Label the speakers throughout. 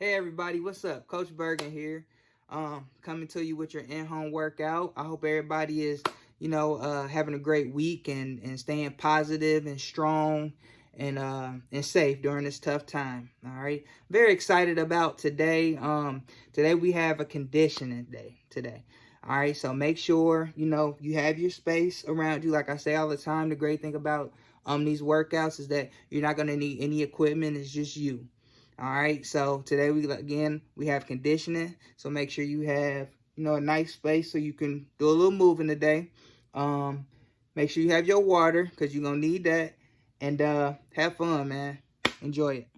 Speaker 1: Hey everybody, what's up? Coach Burgin here. Coming to you with your in-home workout. I hope everybody is, having a great week and staying positive and strong and safe during this tough time. All right. Very excited about today. Today we have a conditioning day today. All right, so make sure you have your space around you. Like I say all the time, the great thing about these workouts is that you're not gonna need any equipment. It's just you. All right, so today we have conditioning. So make sure you have a nice space so you can do a little moving today. Make sure you have your water because you're gonna need that, and have fun, man. Enjoy it.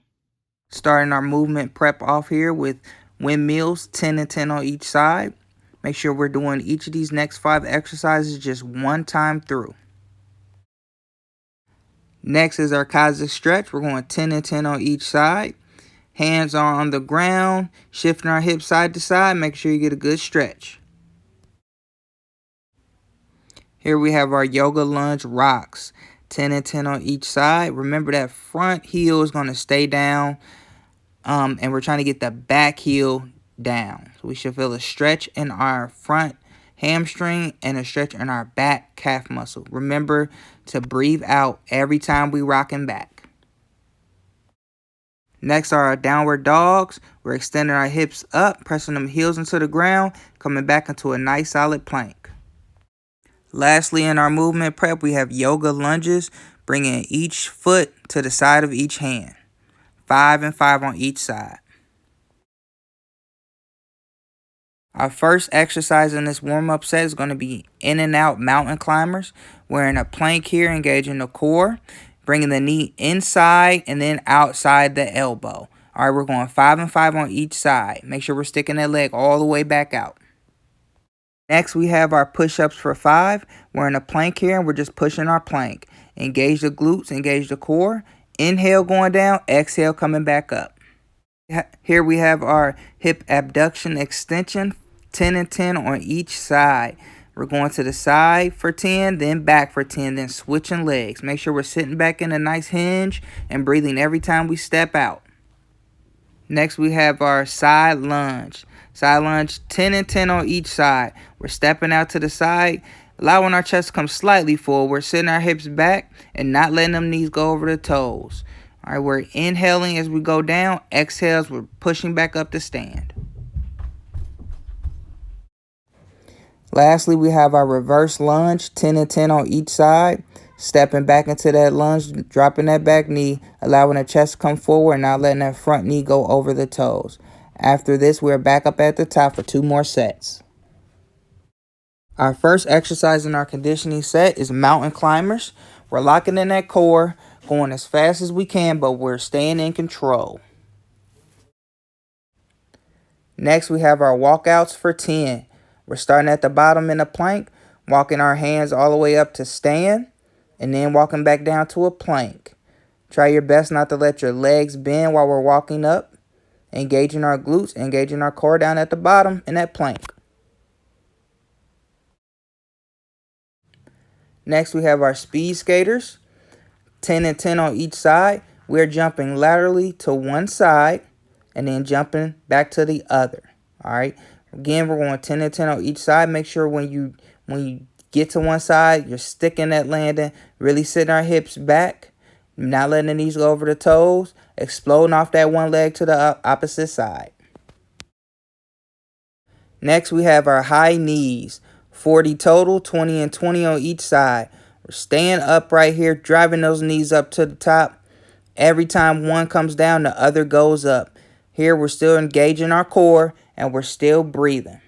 Speaker 1: Starting our movement prep off here with windmills, 10 and 10 on each side. Make sure we're doing each of these next 5 exercises just one time through. Next is our Cossack stretch. We're going 10 and 10 on each side. Hands are on the ground, shifting our hips side to side. Make sure you get a good stretch. Here we have our yoga lunge rocks, 10 and 10 on each side. Remember that front heel is going to stay down, and we're trying to get the back heel down. So we should feel a stretch in our front hamstring and a stretch in our back calf muscle. Remember to breathe out every time we rocking back. Next are our downward dogs. We're extending our hips up, pressing them heels into the ground, coming back into a nice solid plank. Lastly, in our movement prep, we have yoga lunges, bringing each foot to the side of each hand. 5 and 5 on each side. Our first exercise in this warm-up set is going to be in and out mountain climbers. We're in a plank here, engaging the core, bringing the knee inside and then outside the elbow. All right, we're going 5 and 5 on each side. Make sure we're sticking that leg all the way back out. Next, we have our push-ups for 5. We're in a plank here, and we're just pushing our plank. Engage the glutes, engage the core. Inhale going down, exhale coming back up. Here we have our hip abduction extension, 10 and 10 on each side. We're going to the side for 10, then back for 10, then switching legs. Make sure we're sitting back in a nice hinge and breathing every time we step out. Next, we have our side lunge. Side lunge, 10 and 10 on each side. We're stepping out to the side, allowing our chest to come slightly forward. We're sitting our hips back and not letting them knees go over the toes. All right, we're inhaling as we go down. Exhales, we're pushing back up to stand. Lastly, we have our reverse lunge, 10 and 10 on each side. Stepping back into that lunge, dropping that back knee, allowing the chest to come forward and not letting that front knee go over the toes. After this, we're back up at the top for 2 more sets. Our first exercise in our conditioning set is mountain climbers. We're locking in that core, going as fast as we can, but we're staying in control. Next, we have our walkouts for 10. We're starting at the bottom in a plank, walking our hands all the way up to stand, and then walking back down to a plank. Try your best not to let your legs bend while we're walking up. Engaging our glutes, engaging our core down at the bottom in that plank. Next, we have our speed skaters, 10 and 10 on each side. We're jumping laterally to one side and then jumping back to the other. All right. Again, we're going 10 and 10 on each side. Make sure when you get to one side, you're sticking that landing, really sitting our hips back, not letting the knees go over the toes, exploding off that one leg to the opposite side. Next, we have our high knees, 40 total, 20 and 20 on each side. We're staying up right here, driving those knees up to the top. Every time one comes down, the other goes up. Here, we're still engaging our core, and we're still breathing.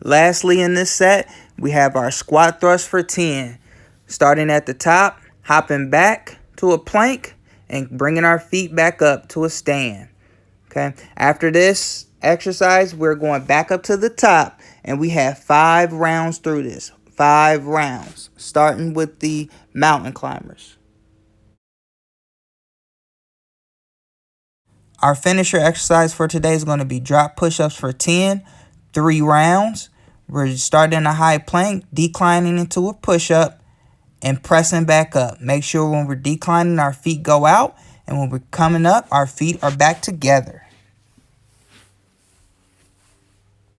Speaker 1: Lastly, in this set, we have our squat thrust for 10. Starting at the top, hopping back to a plank, and bringing our feet back up to a stand. Okay. After this exercise, we're going back up to the top, and we have 5 rounds through this. 5 rounds, starting with the mountain climbers. Our finisher exercise for today is going to be drop push-ups for 10, 3 rounds. We're starting in a high plank, declining into a push-up, and pressing back up. Make sure when we're declining, our feet go out, And when we're coming up, our feet are back together.